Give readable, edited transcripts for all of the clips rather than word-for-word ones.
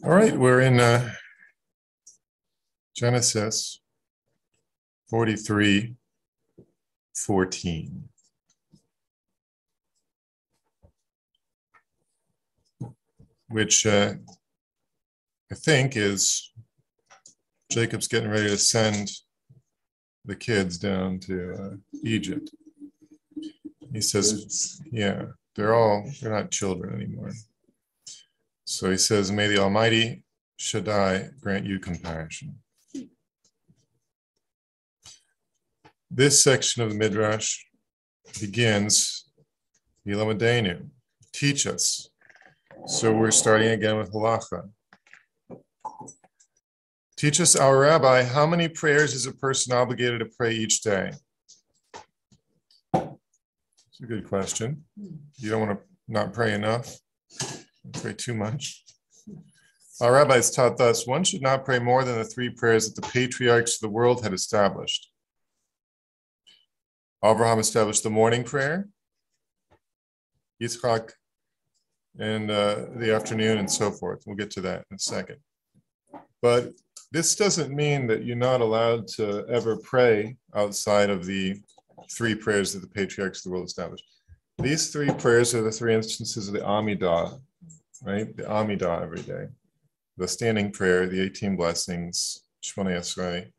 All right, we're in Genesis 43:14, which I think is Jacob's getting ready to send the kids down to Egypt. He says, yeah, they're not children anymore. So he says, may the Almighty Shaddai grant you compassion. This section of the Midrash begins, Yilamadenu, teach us. So we're starting again with halacha. Teach us, our rabbi, how many prayers is a person obligated to pray each day? It's a good question. You don't want to not pray enough, pray too much. Our rabbis taught us one should not pray more than the three prayers that the patriarchs of the world had established. Abraham established the morning prayer, Yitzchak, and the afternoon, and so forth. We'll get to that in a second. But this doesn't mean that you're not allowed to ever pray outside of the three prayers that the patriarchs of the world established. These three prayers are the three instances of the Amidah, right? The Amidah every day. The standing prayer, the 18 blessings, Shmoneh Esrei.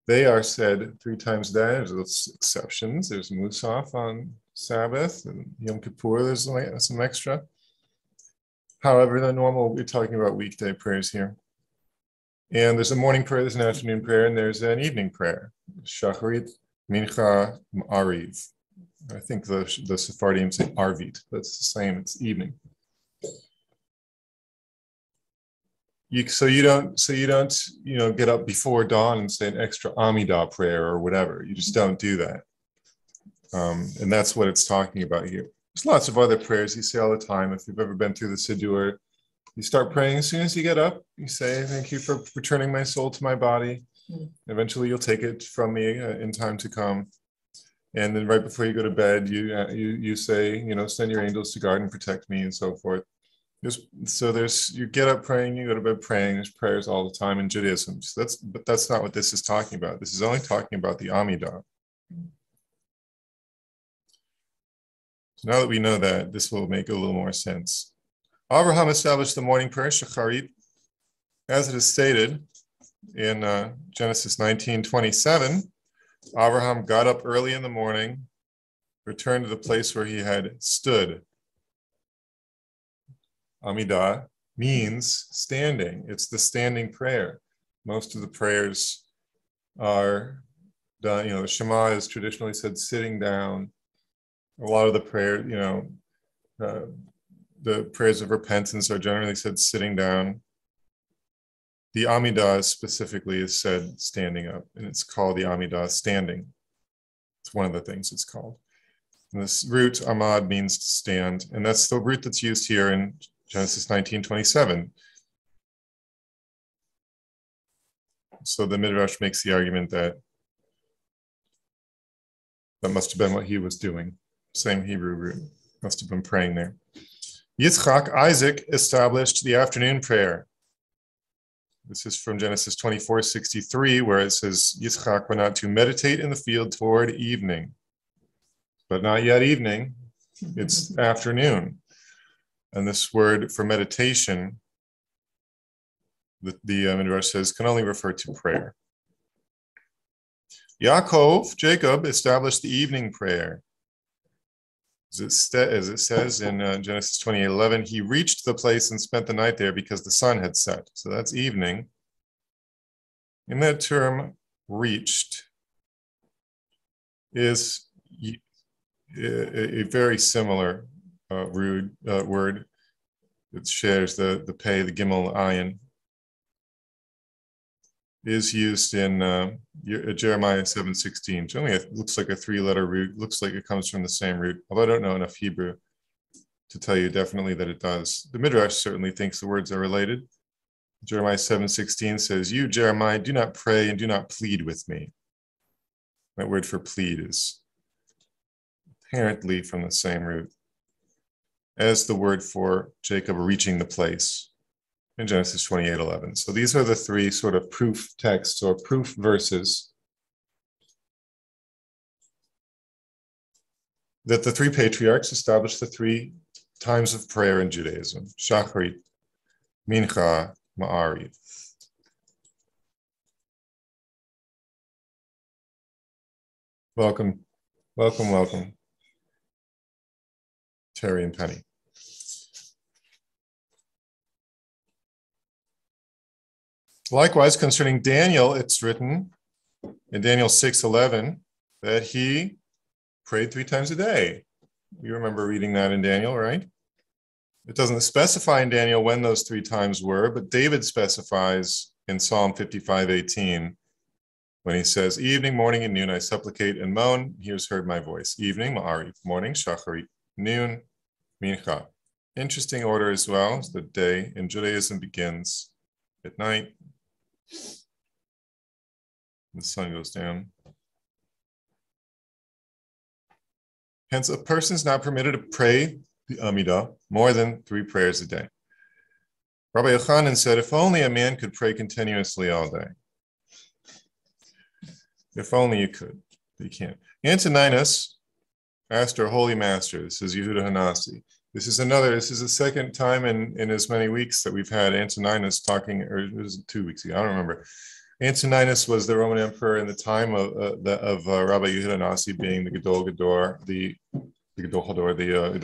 They are said 3 times a day. There's exceptions. There's Musaf on Sabbath, and Yom Kippur, there's some extra. However, the normal, we're talking about weekday prayers here. And there's a morning prayer, there's an afternoon prayer, and there's an evening prayer. Shacharit, Mincha, Ariv. I think the Sephardim say Arvit. That's the same, it's evening. So you don't get up before dawn and say an extra Amidah prayer or whatever. You just don't do that. And that's what it's talking about here. There's lots of other prayers you say all the time. If you've ever been through the Siddur, you start praying as soon as you get up. You say, thank you for returning my soul to my body. Eventually you'll take it from me in time to come. And then right before you go to bed, you say, send your angels to guard and protect me, and so forth. You get up praying, you go to bed praying. There's prayers all the time in Judaism. But that's not what this is talking about. This is only talking about the Amidah. So now that we know that, this will make a little more sense. Abraham established the morning prayer, Shacharit, as it is stated in Genesis 19:27. Abraham got up early in the morning, returned to the place where he had stood. Amidah means standing. It's the standing prayer. Most of the prayers are done, the Shema is traditionally said sitting down. A lot of the prayer, the prayers of repentance are generally said sitting down. The Amidah specifically is said standing up, and it's called the Amidah standing. It's one of the things it's called. And this root, Amad, means to stand, and that's the root that's used here in Genesis 19:27. So the Midrash makes the argument that must have been what he was doing. Same Hebrew root. Must have been praying there. Yitzchak, Isaac, established the afternoon prayer. This is from Genesis 24:63, where it says, Yitzchak went out to meditate in the field toward evening. But not yet evening, it's afternoon. And this word for meditation, the Midrash says, can only refer to prayer. Yaakov, Jacob, established the evening prayer. As it says in Genesis 28:11, he reached the place and spent the night there because the sun had set. So that's evening. In that term, reached is a very similar word that shares the pei, the gimel, ayin, is used in Jeremiah 7:16. Generally, it looks like a 3-letter root. Looks like it comes from the same root, although I don't know enough Hebrew to tell you definitely that it does. The Midrash certainly thinks the words are related. Jeremiah 7:16 says, you, Jeremiah, do not pray and do not plead with me. That word for plead is apparently from the same root as the word for Jacob reaching the place. in Genesis 28:11. So these are the three sort of proof texts or proof verses that the three patriarchs established the three times of prayer in Judaism: Shacharit, Mincha, Ma'ariv. Welcome, welcome, welcome, Terry and Penny. Likewise, concerning Daniel, it's written in Daniel 6:11 that he prayed 3 times a day. You remember reading that in Daniel, right? It doesn't specify in Daniel when those 3 times were, but David specifies in Psalm 55:18 when he says, evening, morning, and noon, I supplicate and moan. He has heard my voice. Evening, Ma'ariv. Morning, Shacharit. Noon, Mincha. Interesting order as well. The day in Judaism begins at night. The sun goes down. Hence, a person is not permitted to pray the Amidah more than 3 prayers a day. Rabbi Yochanan said, if only a man could pray continuously all day. If only you could, but you can't. Antoninus asked our holy master, this is Yehuda Hanasi. This is the second time in as many weeks that we've had Antoninus talking, or it was 2 weeks ago, I don't remember. Antoninus was the Roman emperor in the time of Rabbi Yehuda Hanasi being the Gadol Gador, the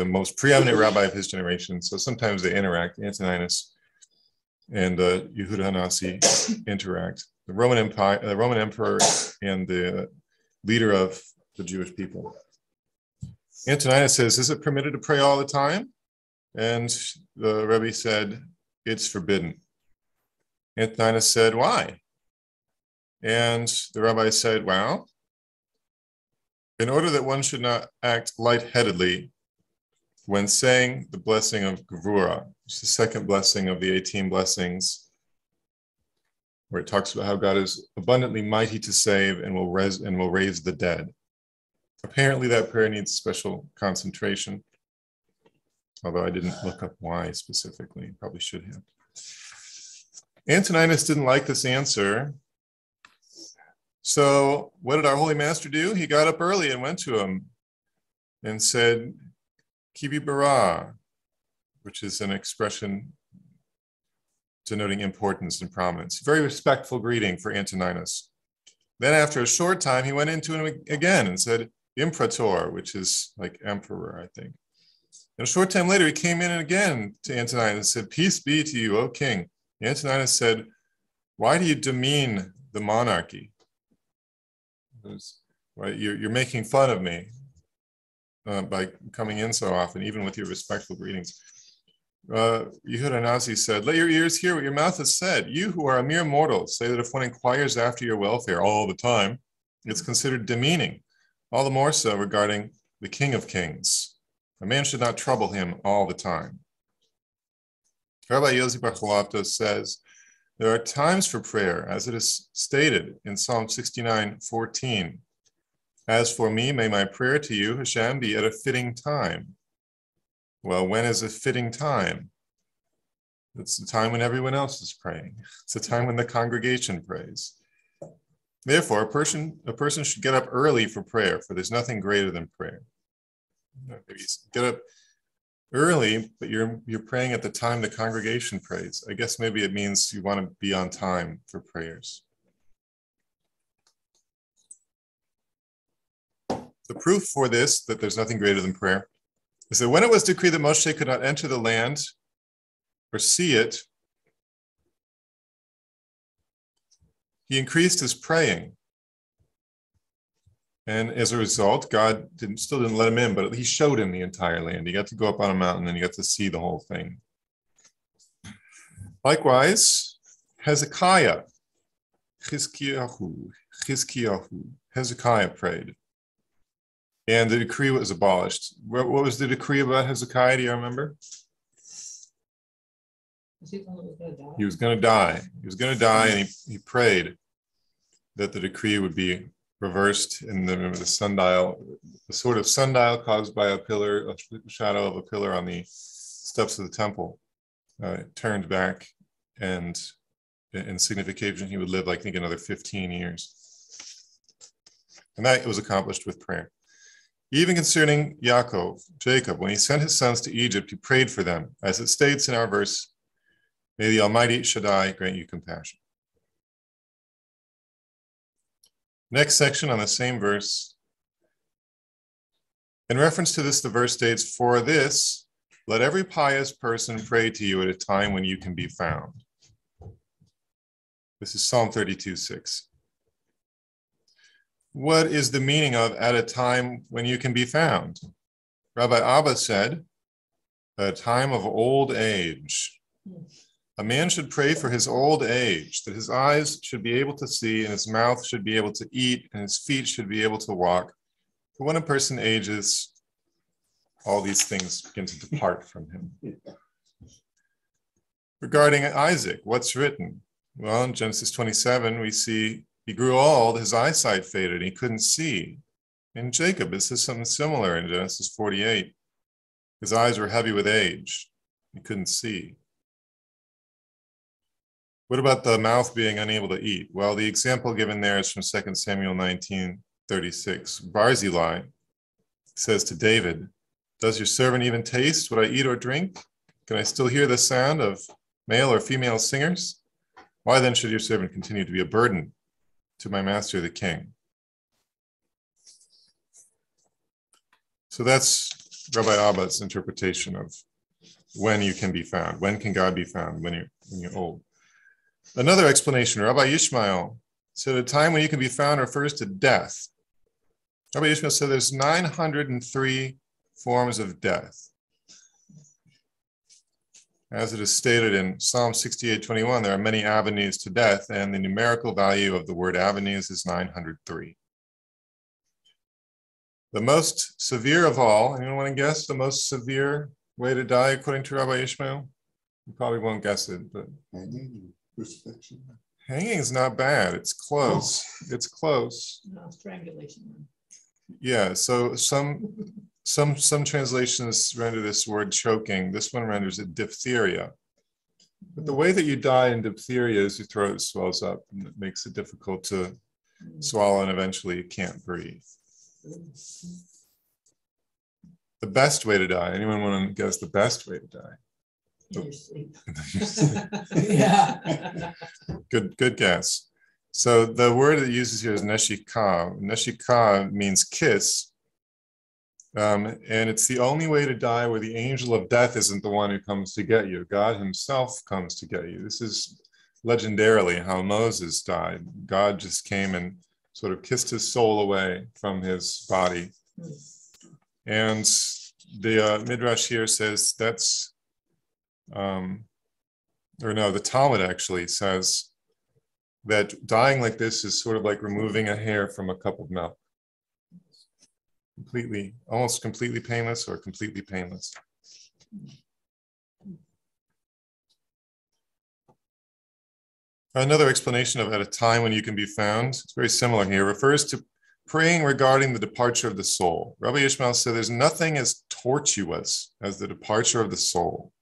most preeminent rabbi of his generation. So sometimes they interact. Antoninus and Yehuda Hanasi interact. The Roman emperor and the leader of the Jewish people. Antoninus says, is it permitted to pray all the time? And the Rebbe said, it's forbidden. Antoninus said, why? And the rabbi said, well, in order that one should not act lightheadedly when saying the blessing of Gevurah, which is the second blessing of the 18 blessings, where it talks about how God is abundantly mighty to save and will raise the dead. Apparently that prayer needs special concentration, although I didn't look up why specifically, probably should have. Antoninus didn't like this answer. So what did our holy master do? He got up early and went to him and said, Kibi bara, which is an expression denoting importance and prominence. Very respectful greeting for Antoninus. Then after a short time, he went into him again and said, Imperator, which is like emperor, I think. And a short time later, he came in again to Antoninus and said, peace be to you, O king. Antoninus said, why do you demean the monarchy? Right, you're making fun of me by coming in so often, even with your respectful greetings. Yehuda Hanasi said, let your ears hear what your mouth has said. You who are a mere mortal say that if one inquires after your welfare all the time, it's considered demeaning, all the more so regarding the King of Kings. A man should not trouble him all the time. Rabbi Yossi Bar Chalaftos says, there are times for prayer, as it is stated in Psalm 69:14. As for me, may my prayer to you, Hashem, be at a fitting time. Well, when is a fitting time? It's the time when everyone else is praying. It's the time when the congregation prays. Therefore, a person should get up early for prayer, for there's nothing greater than prayer. Maybe get up early, but you're praying at the time the congregation prays. I guess maybe it means you want to be on time for prayers. The proof for this, that there's nothing greater than prayer, is that when it was decreed that Moshe could not enter the land or see it, he increased his praying. And as a result, God still didn't let him in, but he showed him the entire land. He got to go up on a mountain and he got to see the whole thing. Likewise, Hezekiah, Hezekiah prayed. And the decree was abolished. What was the decree about Hezekiah? Do you remember? He was going to die. He was going to die, and he prayed that the decree would be reversed in the sundial, the sort of sundial caused by a pillar, a shadow of a pillar on the steps of the temple, turned back and in signification, he would live, I think, another 15 years. And that was accomplished with prayer. Even concerning Jacob, when he sent his sons to Egypt, he prayed for them. As it states in our verse, may the Almighty Shaddai grant you compassion. Next section on the same verse. In reference to this, the verse states, for this, let every pious person pray to you at a time when you can be found. This is Psalm 32:6. What is the meaning of at a time when you can be found? Rabbi Abba said, at a time of old age. A man should pray for his old age, that his eyes should be able to see, and his mouth should be able to eat, and his feet should be able to walk. For when a person ages, all these things begin to depart from him. Regarding Isaac, what's written? Well, in Genesis 27, we see he grew old, his eyesight faded, and he couldn't see. In Jacob, this is something similar in Genesis 48. His eyes were heavy with age. He couldn't see. What about the mouth being unable to eat? Well, the example given there is from 2 Samuel 19:36. Barzillai says to David, does your servant even taste what I eat or drink? Can I still hear the sound of male or female singers? Why then should your servant continue to be a burden to my master, the king? So that's Rabbi Abba's interpretation of when you can be found. When can God be found? When you're old. Another explanation, Rabbi Ishmael said a time when you can be found refers to death. Rabbi Ishmael said there's 903 forms of death. As it is stated in Psalm 68:21, there are many avenues to death, and the numerical value of the word avenues is 903. The most severe of all, anyone want to guess the most severe way to die according to Rabbi Ishmael? You probably won't guess it, but Crucifixion. hanging is not bad. It's close. It's close. No, strangulation. Yeah, so some translations render this word choking. This one renders it diphtheria. But the way that you die in diphtheria is your throat swells up and it makes it difficult to swallow, and eventually you can't breathe. The best way to die, anyone want to guess the best way to die? In your sleep. Yeah. Good guess. So the word it uses here is neshika. Neshika means kiss. And it's the only way to die where the angel of death isn't the one who comes to get you. God himself comes to get you. This is legendarily how Moses died. God just came and sort of kissed his soul away from his body. And the Midrash here says that's, the Talmud actually says that dying like this is sort of like removing a hair from a cup of milk. Almost completely painless or completely painless. Another explanation of at a time when you can be found, it's very similar here, refers to praying regarding the departure of the soul. Rabbi Ishmael said there's nothing as tortuous as the departure of the soul.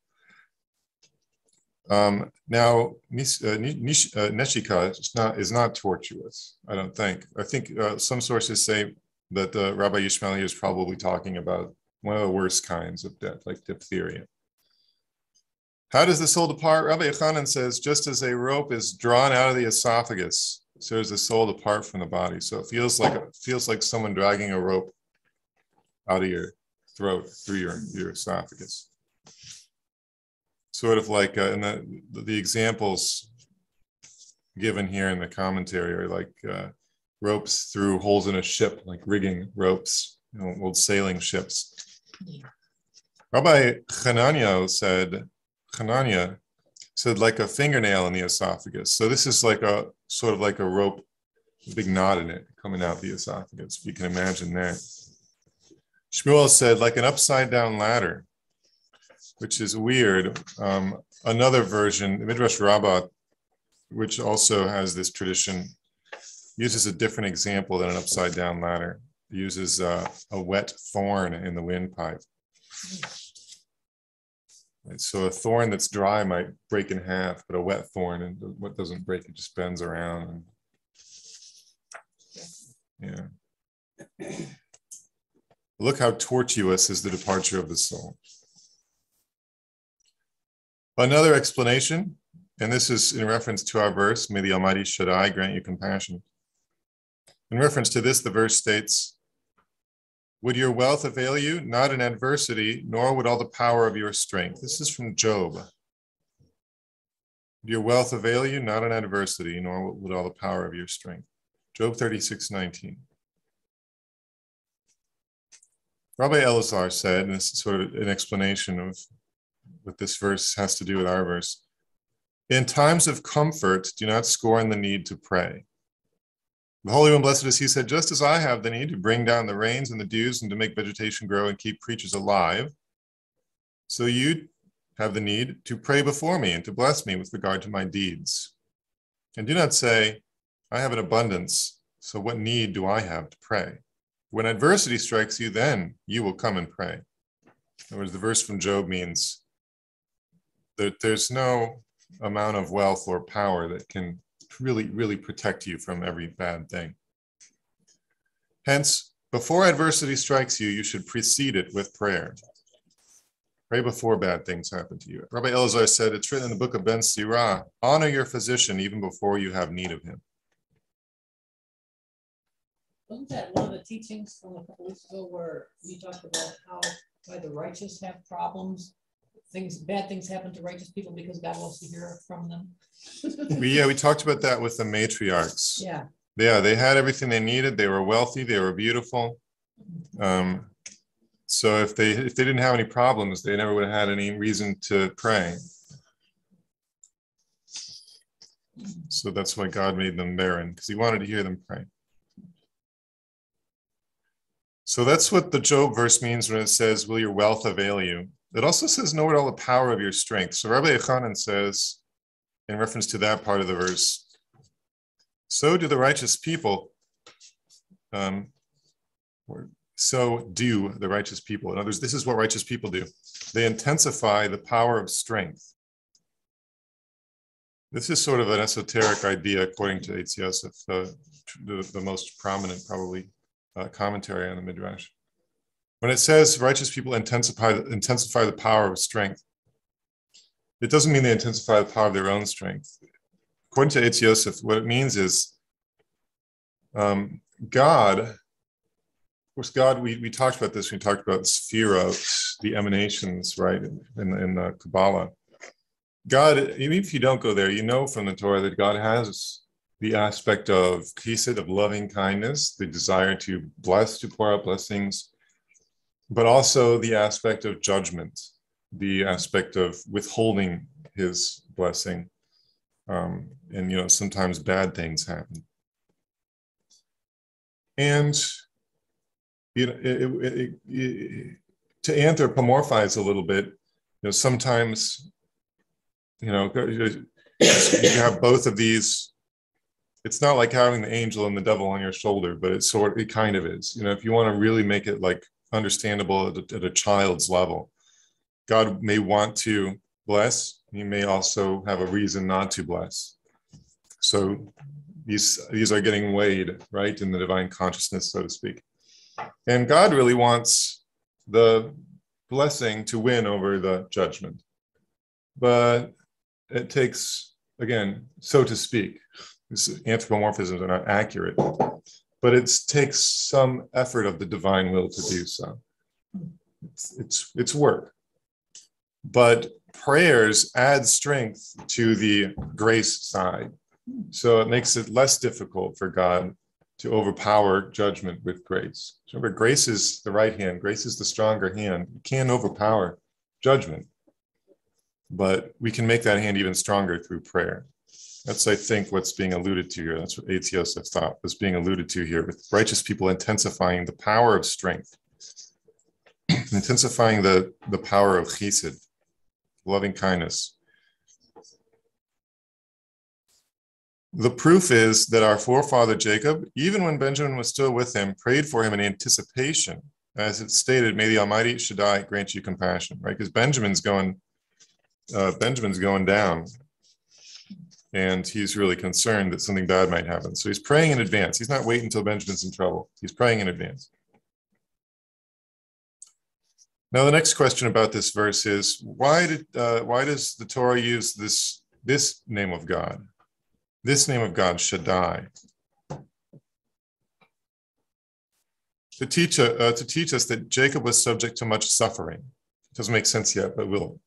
Now, Neshika is not tortuous, I don't think. I think some sources say that Rabbi Ishmael here is probably talking about one of the worst kinds of death, like diphtheria. How does the soul depart? Rabbi Yochanan says, just as a rope is drawn out of the esophagus, so does the soul depart from the body. So it feels like someone dragging a rope out of your throat through your esophagus. Sort of like, and the examples given here in the commentary are like ropes through holes in a ship, like rigging ropes, old sailing ships. Rabbi Hanania said like a fingernail in the esophagus. So this is like a sort of like a rope, a big knot in it coming out the esophagus. If you can imagine that. Shmuel said like an upside down ladder, which is weird. Another version, the Midrash Rabbah, which also has this tradition, uses a different example than an upside down ladder. It uses a wet thorn in the windpipe. Right? So a thorn that's dry might break in half, but a wet thorn, and what doesn't break, it just bends around. And, yeah. Look how tortuous is the departure of the soul. Another explanation, and this is in reference to our verse, may the Almighty Shaddai grant you compassion. In reference to this, the verse states, would your wealth avail you? Not in adversity, nor would all the power of your strength. This is from Job. Would your wealth avail you? Not in adversity, nor would all the power of your strength. Job 36:19. Rabbi Elazar said, and this is sort of an explanation of what this verse has to do with our verse. In times of comfort, do not scorn the need to pray. The Holy One, blessed is he, said, just as I have the need to bring down the rains and the dews and to make vegetation grow and keep creatures alive, so you have the need to pray before me and to bless me with regard to my deeds. And do not say, I have an abundance, so what need do I have to pray? When adversity strikes you, then you will come and pray. In other words, the verse from Job means that there's no amount of wealth or power that can really protect you from every bad thing. Hence, before adversity strikes you, you should precede it with prayer. Pray before bad things happen to you. Rabbi Elazar said, it's written in the book of Ben Sirah, honor your physician even before you have need of him. Wasn't that one of the teachings from a couple weeks ago where you talked about how why the righteous have problems? Bad things happen to righteous people because God wants to hear from them. We talked about that with the matriarchs. Yeah. Yeah, they had everything they needed. They were wealthy. They were beautiful. So if they didn't have any problems, they never would have had any reason to pray. So that's why God made them barren, because he wanted to hear them pray. So that's what the Job verse means when it says, will your wealth avail you? It also says, know all the power of your strength. So Rabbi Yochanan says, in reference to that part of the verse, so do the righteous people, so do the righteous people. In other words, this is what righteous people do. They intensify the power of strength. This is sort of an esoteric idea, according to Eitz Yosef, the most prominent, probably, commentary on the Midrash. When it says righteous people intensify the power of strength, it doesn't mean they intensify the power of their own strength. According to Eitz Yosef, what it means is God, of course, God, we talked about this, we talked about the Sphirot, the emanations, right, in the Kabbalah. God, even if you don't go there, you know from the Torah that God has the aspect of chesed, of loving kindness, the desire to bless, to pour out blessings, but also the aspect of judgment, the aspect of withholding his blessing. And, sometimes bad things happen. And, to anthropomorphize a little bit, sometimes, you have both of these. It's not like having the angel and the devil on your shoulder, but it kind of is. If you want to really make it like understandable at a child's level, God may want to bless. He may also have a reason not to bless. So these are getting weighed, right, in the divine consciousness, so to speak. And God really wants the blessing to win over the judgment. But it takes, again, so to speak, anthropomorphisms are not accurate, but it takes some effort of the divine will to do so. It's work. But prayers add strength to the grace side. So it makes it less difficult for God to overpower judgment with grace. Remember, grace is the right hand. Grace is the stronger hand. You can't overpower judgment, but we can make that hand even stronger through prayer. That's, I think, what's being alluded to here. That's what Eitz Yosef thought was being alluded to here, with righteous people intensifying the power of strength, intensifying the power of chesed, loving kindness. The proof is that our forefather Jacob, even when Benjamin was still with him, prayed for him in anticipation. As it stated, may the Almighty Shaddai grant you compassion, right? Because Benjamin's going, Benjamin's going down. And he's really concerned that something bad might happen. So he's praying in advance. He's not waiting until Benjamin's in trouble. He's praying in advance. Now, the next question about this verse is, why does the Torah use this name of God? This name of God, Shaddai. To teach us that Jacob was subject to much suffering. It doesn't make sense yet, but will.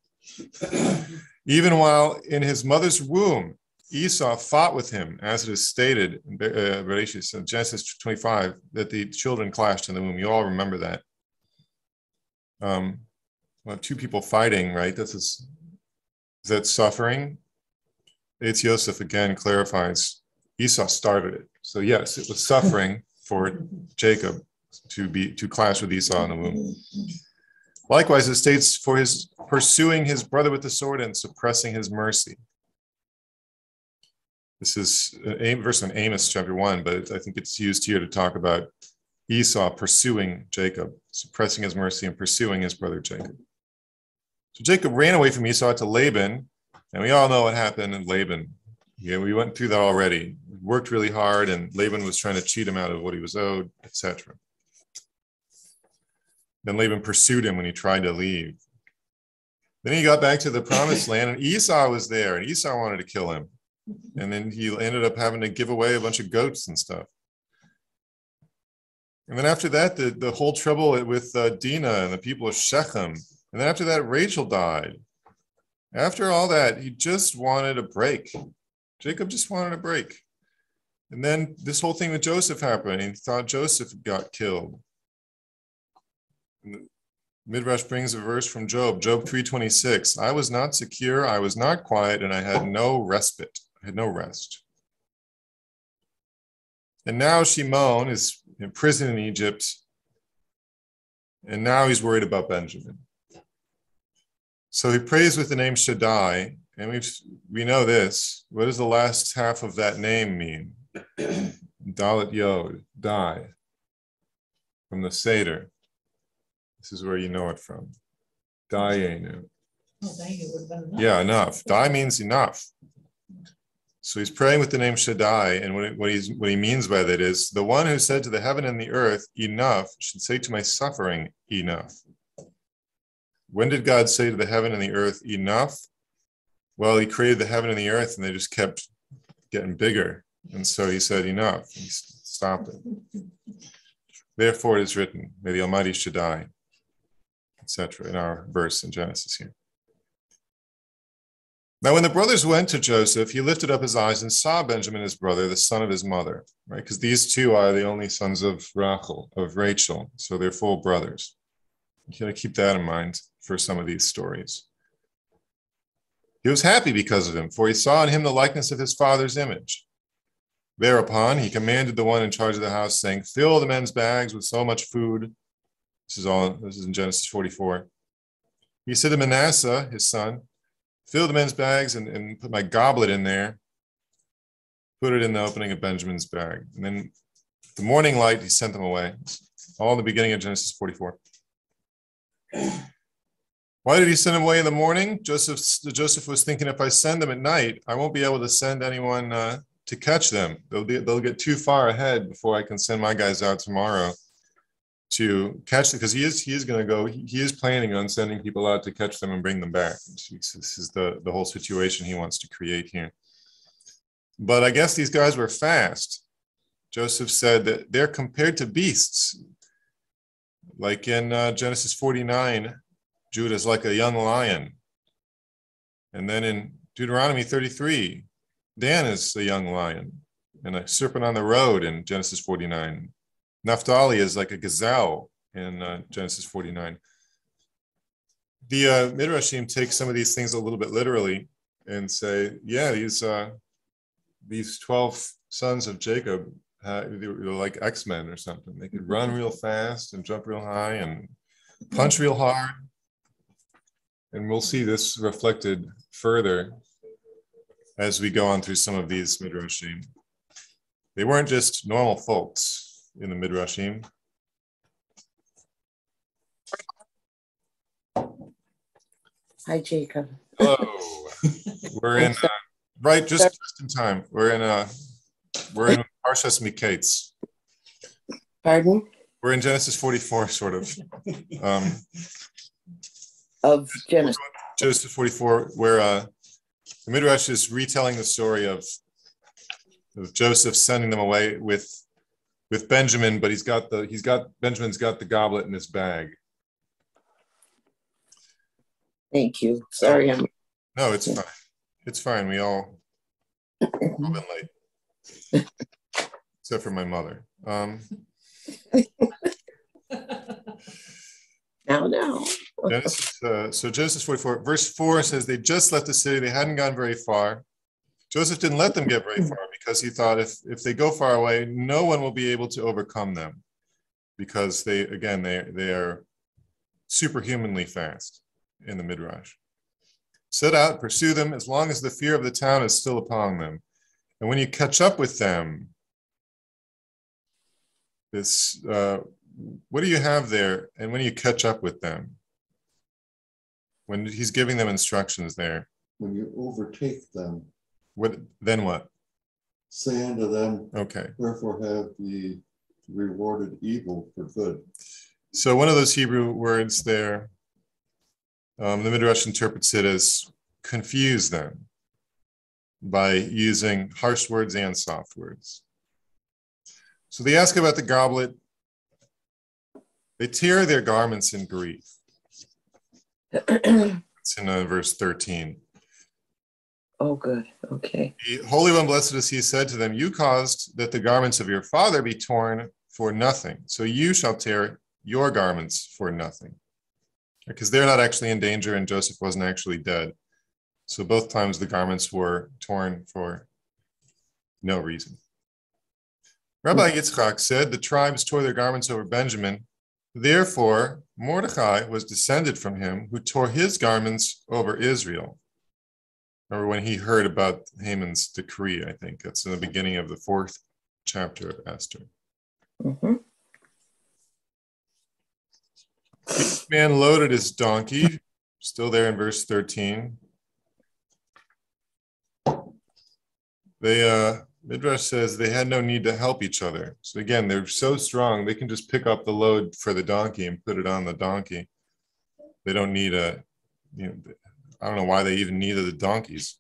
Even while in his mother's womb, Esau fought with him, as it is stated in Genesis 25, that the children clashed in the womb. You all remember that. Well, two people fighting, right? Is that suffering? It's Yosef again clarifies Esau started it. So yes, it was suffering for Jacob to clash with Esau in the womb. Likewise, it states for his pursuing his brother with the sword and suppressing his mercy. This is a verse in Amos chapter 1, but I think it's used here to talk about Esau pursuing Jacob, suppressing his mercy and pursuing his brother Jacob. So Jacob ran away from Esau to Laban, and we all know what happened in Laban. Yeah, we went through that already. He worked really hard, and Laban was trying to cheat him out of what he was owed, etc. Then Laban pursued him when he tried to leave. Then he got back to the promised land, and Esau was there, and Esau wanted to kill him. And then he ended up having to give away a bunch of goats and stuff. And then after that, the whole trouble with Dinah and the people of Shechem. And then after that, Rachel died. After all that, he just wanted a break. Jacob just wanted a break. And then this whole thing with Joseph happened. He thought Joseph got killed. And Midrash brings a verse from Job 3:26. I was not secure, I was not quiet, and I had no respite. I had no rest. And now Shimon is in prison in Egypt, and now he's worried about Benjamin. So he prays with the name Shaddai, and we know this. What does the last half of that name mean? Dalet Yod, die, from the Seder. This is where you know it from. Dayenu. Yeah, enough. Die means enough. So he's praying with the name Shaddai, and what he means by that is, the one who said to the heaven and the earth, enough, should say to my suffering, enough. When did God say to the heaven and the earth, enough? Well, he created the heaven and the earth, and they just kept getting bigger. And so he said, enough. He stopped it. Therefore it is written, may the Almighty Shaddai, etc., in our verse in Genesis here. Now, when the brothers went to Joseph, he lifted up his eyes and saw Benjamin, his brother, the son of his mother, right? Because these two are the only sons of Rachel, so they're full brothers. You got to keep that in mind for some of these stories. He was happy because of him, for he saw in him the likeness of his father's image. Thereupon, he commanded the one in charge of the house, saying, fill the men's bags with so much food. This is in Genesis 44. He said to Manasseh, his son, fill the men's bags and put my goblet in there. Put it in the opening of Benjamin's bag. And then the morning light, he sent them away. All in the beginning of Genesis 44. Why did he send them away in the morning? Joseph was thinking, if I send them at night, I won't be able to send anyone to catch them. They'll get too far ahead before I can send my guys out tomorrow to catch them, because he is going to go. He is planning on sending people out to catch them and bring them back. This is the whole situation he wants to create here. But I guess these guys were fast. Joseph said that they're compared to beasts. Like in Genesis 49, Judah is like a young lion. And then in Deuteronomy 33, Dan is a young lion and a serpent on the road in Genesis 49. Naphtali is like a gazelle in Genesis 49. The Midrashim take some of these things a little bit literally and say, yeah, these 12 sons of Jacob, they were like X-Men or something. They could run real fast and jump real high and punch real hard. And we'll see this reflected further as we go on through some of these Midrashim. They weren't just normal folks in the Midrashim. Hi, Jacob. Hello. We're in right just in time. We're in Parshas Miketz. Pardon? We're in Genesis 44, sort of. Of Genesis. Genesis 44, where the Midrash is retelling the story of Joseph sending them away with Benjamin, but Benjamin's got the goblet in his bag. Thank you. Sorry, No, it's fine. It's fine. We all been late, except for my mother. Now. So Genesis 44, verse 4 says they just left the city. They hadn't gone very far. Joseph didn't let them get very far because he thought if they go far away, no one will be able to overcome them because they are superhumanly fast in the Midrash. Set out, pursue them as long as the fear of the town is still upon them. And when you catch up with them, what do you have there? And when you catch up with them, when he's giving them instructions there. When you overtake them. Then what? Say unto them, okay. Therefore have ye rewarded evil for good. So one of those Hebrew words there, the Midrash interprets it as confuse them by using harsh words and soft words. So they ask about the goblet. They tear their garments in grief. It's in verse 13. Oh, good. Okay. The Holy One, blessed is he, said to them, you caused that the garments of your father be torn for nothing. So you shall tear your garments for nothing. Because they're not actually in danger and Joseph wasn't actually dead. So both times the garments were torn for no reason. Rabbi Yitzchak said the tribes tore their garments over Benjamin. Therefore, Mordechai was descended from him who tore his garments over Israel. Remember when he heard about Haman's decree, I think. That's in the beginning of the 4th chapter of Esther. Mm-hmm. Each man loaded his donkey, still there in verse 13. Midrash says they had no need to help each other. So again, they're so strong, they can just pick up the load for the donkey and put it on the donkey. They don't need I don't know why they even needed the donkeys.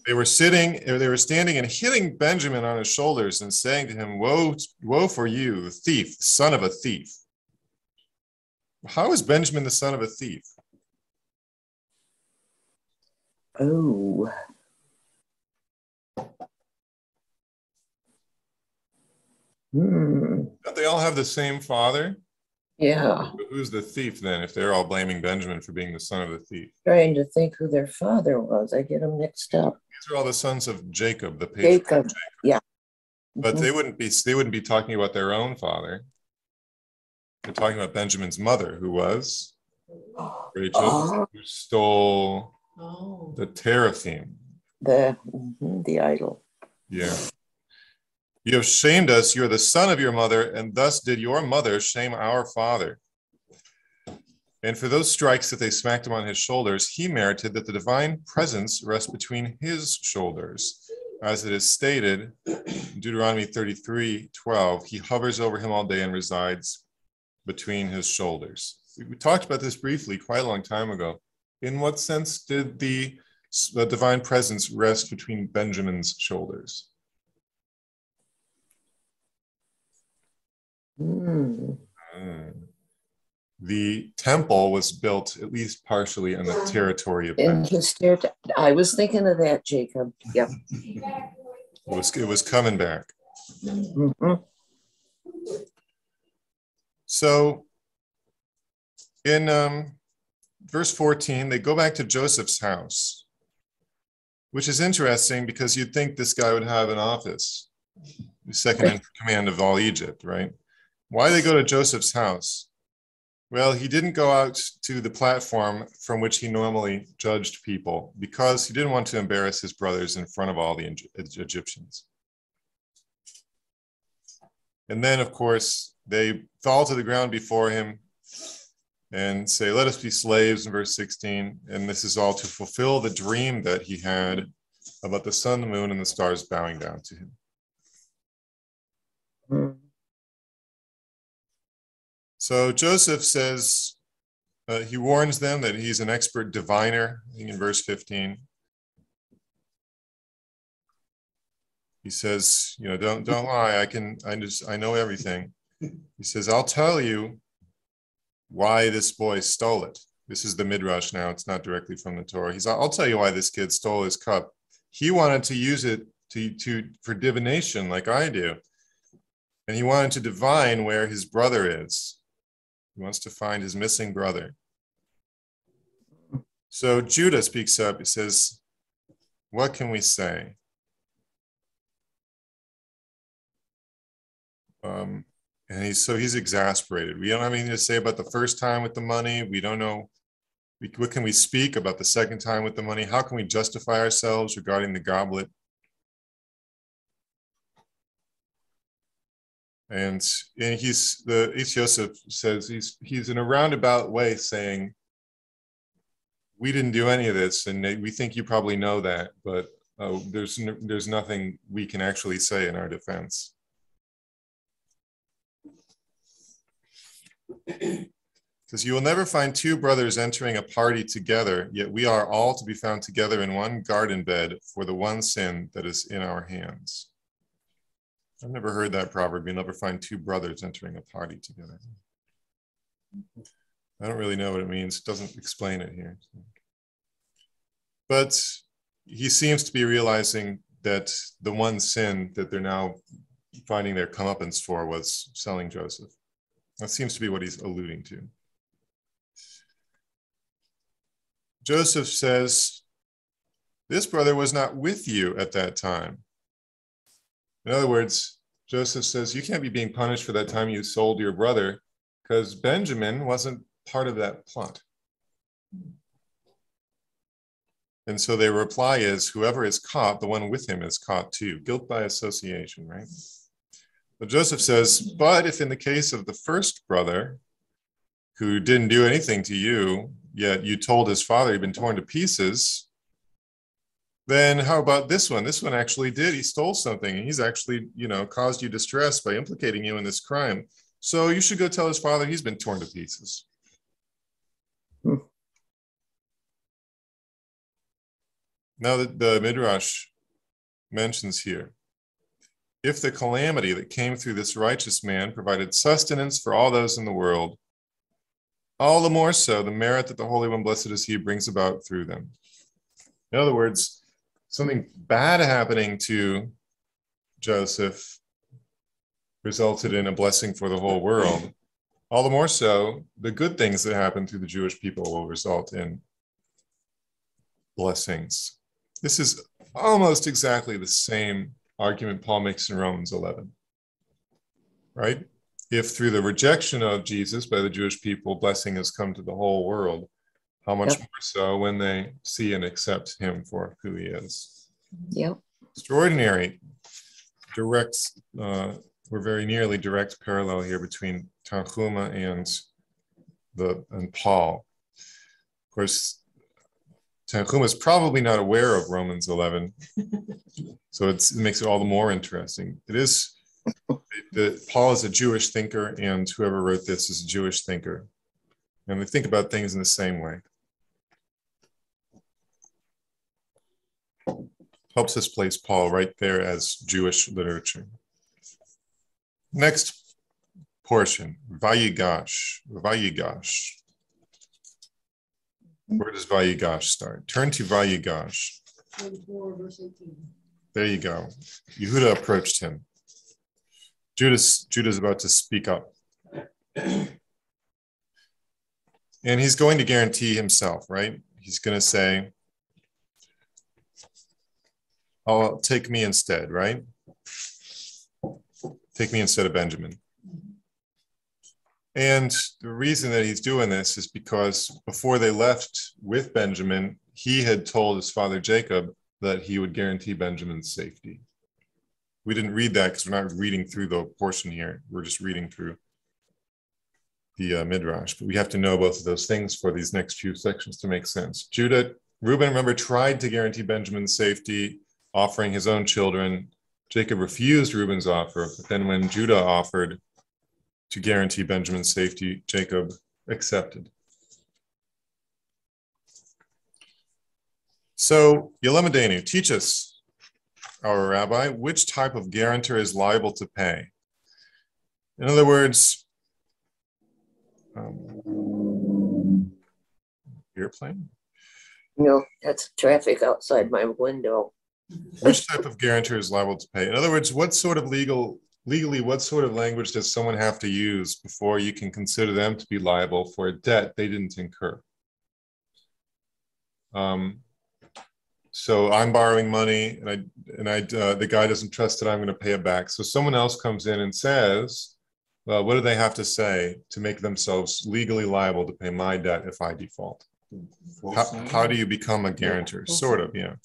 They were standing and hitting Benjamin on his shoulders and saying to him, woe for you, thief, son of a thief. How is Benjamin the son of a thief? Oh. Don't they all have the same father? Yeah. Who's the thief then, if they're all blaming Benjamin for being the son of the thief? Trying to think who their father was. I get them mixed up. These are all the sons of Jacob, the patriarch. Jacob. Yeah. But they wouldn't be talking about their own father. They're talking about Benjamin's mother, who was Rachel, who stole the teraphim. The idol. Yeah. You have shamed us, you are the son of your mother, and thus did your mother shame our father. And for those strikes that they smacked him on his shoulders, he merited that the divine presence rest between his shoulders. As it is stated in Deuteronomy 33:12, he hovers over him all day and resides between his shoulders. We talked about this briefly quite a long time ago. In what sense did the divine presence rest between Benjamin's shoulders? The temple was built at least partially in the territory of Benjamin. I was thinking of that, Jacob. Yep. It was coming back. Mm-hmm. So in verse 14, they go back to Joseph's house, which is interesting because you'd think this guy would have an office, the second in command of all Egypt, right? Why they go to Joseph's house? Well, he didn't go out to the platform from which he normally judged people because he didn't want to embarrass his brothers in front of all the Egyptians. And then, of course, they fall to the ground before him. and say, let us be slaves in verse 16. And this is all to fulfill the dream that he had about the sun, the moon, and the stars bowing down to him. Mm. So Joseph says, he warns them that he's an expert diviner, I think in verse 15. He says, don't lie. I know everything. He says, I'll tell you why this boy stole it. This is the Midrash now. It's not directly from the Torah. I'll tell you why this kid stole his cup. He wanted to use it for divination like I do. And he wanted to divine where his brother is. He wants to find his missing brother. So Judah speaks up. He says, what can we say? And he's exasperated. We don't have anything to say about the first time with the money. We don't know. What can we speak about the second time with the money? How can we justify ourselves regarding the goblet? And Eitz Yosef says he's in a roundabout way saying, we didn't do any of this, and we think you probably know that, but there's nothing we can actually say in our defense. Because you will never find two brothers entering a party together, yet we are all to be found together in one garden bed for the one sin that is in our hands. I've never heard that proverb. You'll never find two brothers entering a party together. I don't really know what it means. It doesn't explain it here. But he seems to be realizing that the one sin that they're now finding their comeuppance for was selling Joseph. That seems to be what he's alluding to. Joseph says, this brother was not with you at that time. In other words, Joseph says, you can't be being punished for that time you sold your brother because Benjamin wasn't part of that plot. And so their reply is, whoever is caught, the one with him is caught too. Guilt by association, right? But Joseph says, but if in the case of the first brother who didn't do anything to you, yet you told his father he'd been torn to pieces, then how about this one? This one actually did. He stole something, and he's actually, caused you distress by implicating you in this crime. So you should go tell his father he's been torn to pieces. Now that the Midrash mentions here, if the calamity that came through this righteous man provided sustenance for all those in the world, all the more so the merit that the Holy One, blessed is he, brings about through them. In other words, something bad happening to Joseph resulted in a blessing for the whole world. All the more so, the good things that happen to the Jewish people will result in blessings. This is almost exactly the same argument Paul makes in Romans 11, right? If through the rejection of Jesus by the Jewish people, blessing has come to the whole world, how much more so when they see and accept him for who he is. Yep. Extraordinary, direct, we're very nearly direct parallel here between Tanchuma and Paul. Of course, Tanchuma is probably not aware of Romans 11, so it makes it all the more interesting. It is Paul is a Jewish thinker, and whoever wrote this is a Jewish thinker, and they think about things in the same way. Helps us place Paul right there as Jewish literature. Next portion, Vayigash. Vayigash. Where does Vayigash start? Turn to Vayigash. 44, verse 18. There you go. Yehuda approached him. Judah's about to speak up. And he's going to guarantee himself, right? He's going to say, "Oh, take me instead," right? Take me instead of Benjamin. And the reason that he's doing this is because before they left with Benjamin, he had told his father Jacob that he would guarantee Benjamin's safety. We didn't read that because we're not reading through the portion here. We're just reading through Midrash, but we have to know both of those things for these next few sections to make sense. Reuben, remember, tried to guarantee Benjamin's safety, offering his own children. Jacob refused Reuben's offer, but then when Judah offered to guarantee Benjamin's safety, Jacob accepted. So, Yelamedenu, teach us, our rabbi, which type of guarantor is liable to pay? In other words, airplane? No, that's traffic outside my window. Which type of guarantor is liable to pay? In other words, what sort of legally, what sort of language does someone have to use before you can consider them to be liable for a debt they didn't incur? So I'm borrowing money, and the guy doesn't trust that I'm going to pay it back. So someone else comes in and says, well, what do they have to say to make themselves legally liable to pay my debt if I default? How do you become a guarantor? Sort of, yeah.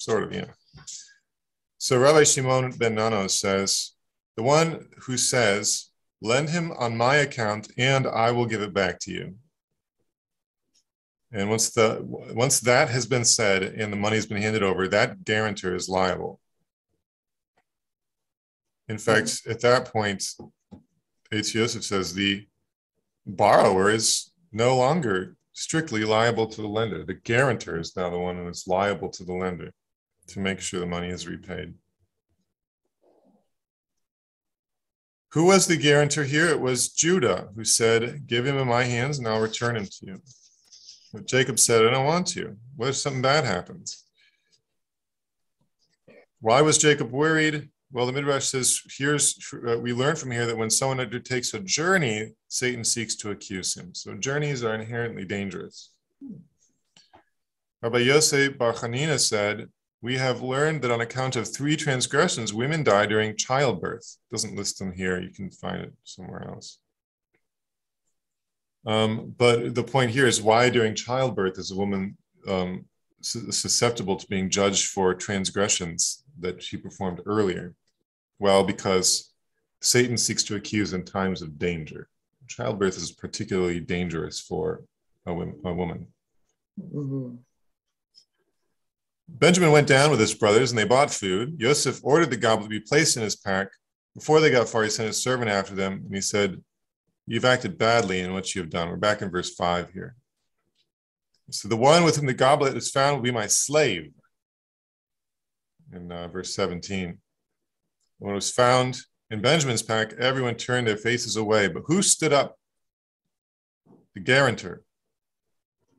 So Rabbi Shimon ben Nano says, the one who says, lend him on my account and I will give it back to you. And once that has been said and the money's been handed over, that guarantor is liable. In fact, at that point, Eitz Yosef says the borrower is no longer strictly liable to the lender. The guarantor is now the one who is liable to the lender to make sure the money is repaid. Who was the guarantor here? It was Judah, who said, give him in my hands and I'll return him to you. But Jacob said, I don't want to. What if something bad happens? Why was Jacob worried? Well, the Midrash says, we learn from here that when someone undertakes a journey, Satan seeks to accuse him. So journeys are inherently dangerous. Rabbi Yosef Bar Chanina said, we have learned that on account of 3 transgressions, women die during childbirth. Doesn't list them here. You can find it somewhere else. But the point here is, why during childbirth is a woman susceptible to being judged for transgressions that she performed earlier? Well, because Satan seeks to accuse in times of danger. Childbirth is particularly dangerous for a woman. Mm-hmm. Benjamin went down with his brothers and they bought food. Yosef ordered the goblet to be placed in his pack. Before they got far, he sent his servant after them and he said, you've acted badly in what you have done. We're back in verse 5 here. So the one with whom the goblet is found will be my slave. In verse 17. When it was found in Benjamin's pack, everyone turned their faces away. But who stood up? The guarantor.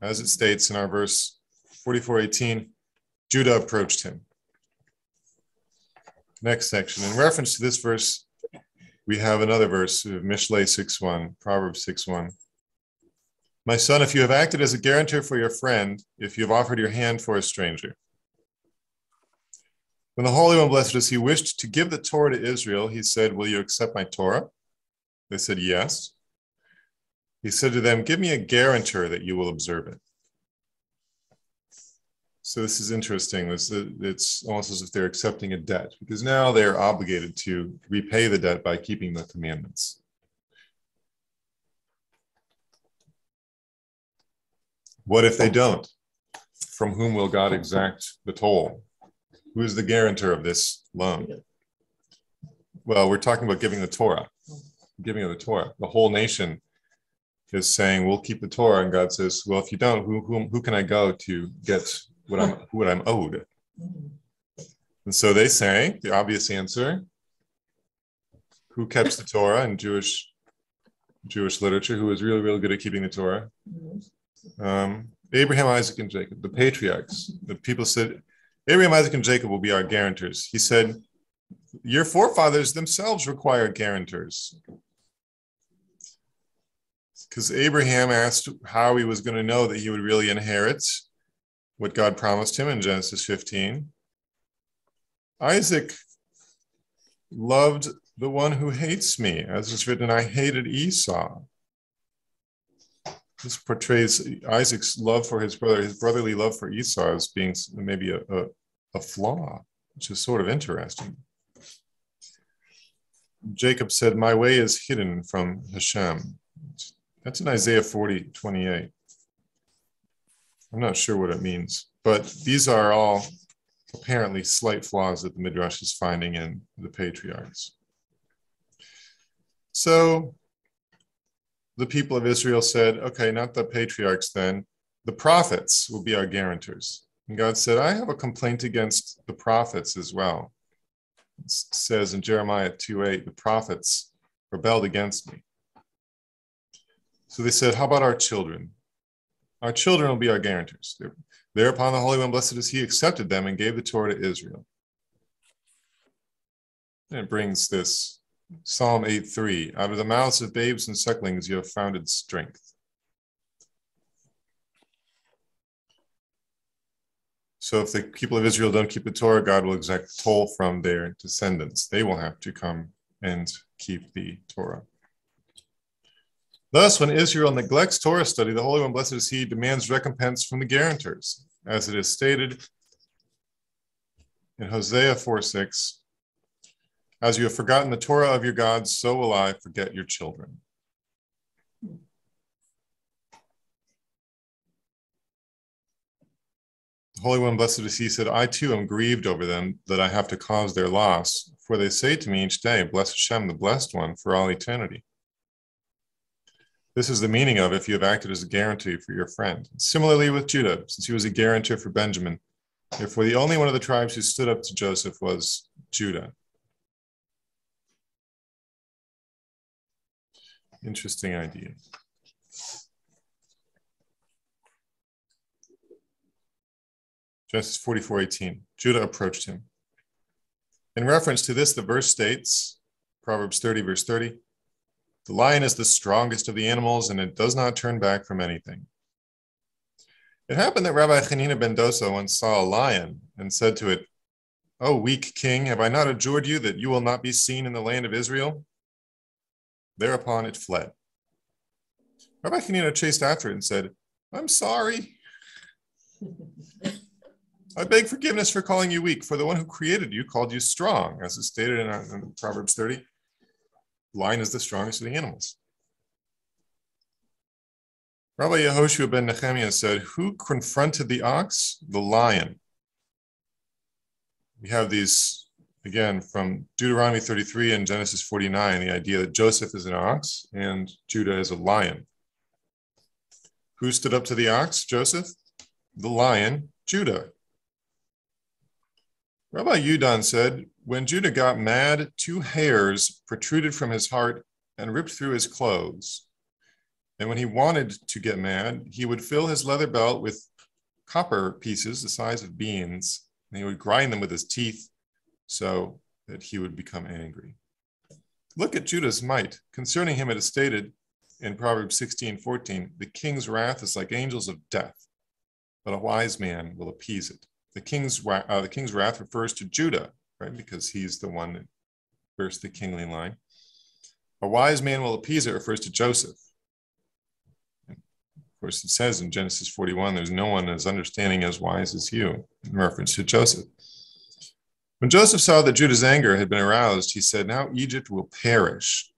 As it states in our verse 44:18, Judah approached him. Next section. In reference to this verse, we have another verse of Mishlei 6:1, Proverbs 6:1. My son, if you have acted as a guarantor for your friend, if you have offered your hand for a stranger. When the Holy One, blessed is he, wished to give the Torah to Israel, he said, will you accept my Torah? They said, yes. He said to them, give me a guarantor that you will observe it. So this is interesting. It's almost as if they're accepting a debt, because now they're obligated to repay the debt by keeping the commandments. What if they don't? From whom will God exact the toll? Who is the guarantor of this loan? Well, we're talking about giving the Torah. Giving of the Torah. The whole nation is saying, we'll keep the Torah. And God says, well, if you don't, who can I go to get what I'm owed? And so they say, the obvious answer, who kept the Torah in Jewish literature, who was really, really good at keeping the Torah? Abraham, Isaac, and Jacob, the patriarchs. The people said, Abraham, Isaac, and Jacob will be our guarantors. He said, your forefathers themselves required guarantors. Because Abraham asked how he was going to know that he would really inherit what God promised him in Genesis 15. Isaac loved the one who hates me, as is written, I hated Esau. This portrays Isaac's love for his brother, his brotherly love for Esau, as being maybe a flaw, which is sort of interesting. Jacob said, my way is hidden from Hashem. That's in Isaiah 40:28. I'm not sure what it means, but these are all apparently slight flaws that the Midrash is finding in the patriarchs. So the people of Israel said, okay, not the patriarchs then, the prophets will be our guarantors. And God said, I have a complaint against the prophets as well. It says in Jeremiah 2:8, the prophets rebelled against me. So they said, how about our children? Our children will be our guarantors. Thereupon the Holy One, blessed is he, accepted them and gave the Torah to Israel. And it brings this Psalm 8:3, out of the mouths of babes and sucklings you have founded strength. So if the people of Israel don't keep the Torah, God will exact toll from their descendants. They will have to come and keep the Torah. Thus, when Israel neglects Torah study, the Holy One, blessed is he, demands recompense from the guarantors, as it is stated in Hosea 4:6, as you have forgotten the Torah of your gods, so will I forget your children. The Holy One, blessed is he, said, I too am grieved over them that I have to cause their loss, for they say to me each day, bless Hashem, the blessed one, for all eternity. This is the meaning of if you have acted as a guarantee for your friend. Similarly with Judah, since he was a guarantor for Benjamin, therefore the only one of the tribes who stood up to Joseph was Judah. Interesting idea. Genesis 44:18. Judah approached him. In reference to this, the verse states, Proverbs 30, verse 30, the lion is the strongest of the animals, and it does not turn back from anything. It happened that Rabbi Hanina ben Dosa once saw a lion and said to it, O weak king, have I not adjured you that you will not be seen in the land of Israel? Thereupon it fled. Rabbi Hanina chased after it and said, I'm sorry. I beg forgiveness for calling you weak, for the one who created you called you strong, as is stated in Proverbs 30. The lion is the strongest of the animals. Rabbi Yehoshua ben Nehemiah said, who confronted the ox? The lion. We have these, again, from Deuteronomy 33 and Genesis 49, the idea that Joseph is an ox and Judah is a lion. Who stood up to the ox? Joseph. The lion, Judah. Rabbi Yudan said, when Judah got mad, 2 hairs protruded from his heart and ripped through his clothes. And when he wanted to get mad, he would fill his leather belt with copper pieces the size of beans, and he would grind them with his teeth so that he would become angry. Look at Judah's might. Concerning him, it is stated in Proverbs 16:14, the king's wrath is like angels of death, but a wise man will appease it. The king's wrath refers to Judah, right? Because he's the one that burst the kingly line. A wise man will appease it refers to Joseph. And of course, it says in Genesis 41, there's no one as understanding as wise as you, in reference to Joseph. When Joseph saw that Judah's anger had been aroused, he said, now Egypt will perish.